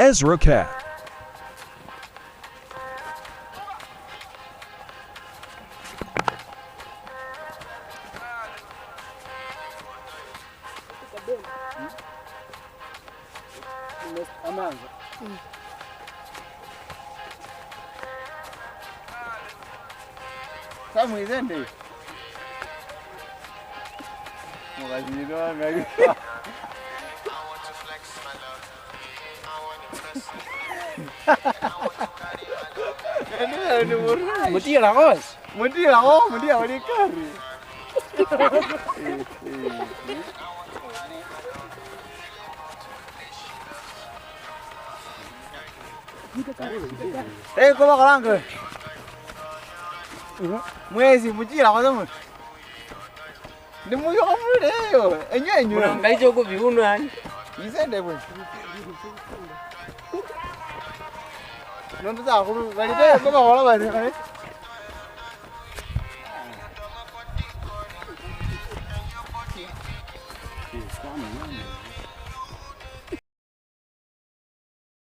Ezra Cat. Sao mày thế đi? Một cái gì đó ngay. Mesti lah kos. Mesti lah oh, mesti apa dia kari. Eh, kau bakal angkat. Mwezi mujira kwazamu. Ni muyo amule yo. Enyo. Ngaicho ko biuno ani. Isende bwe. Ndo za ko bali de ko ba wala ba ni.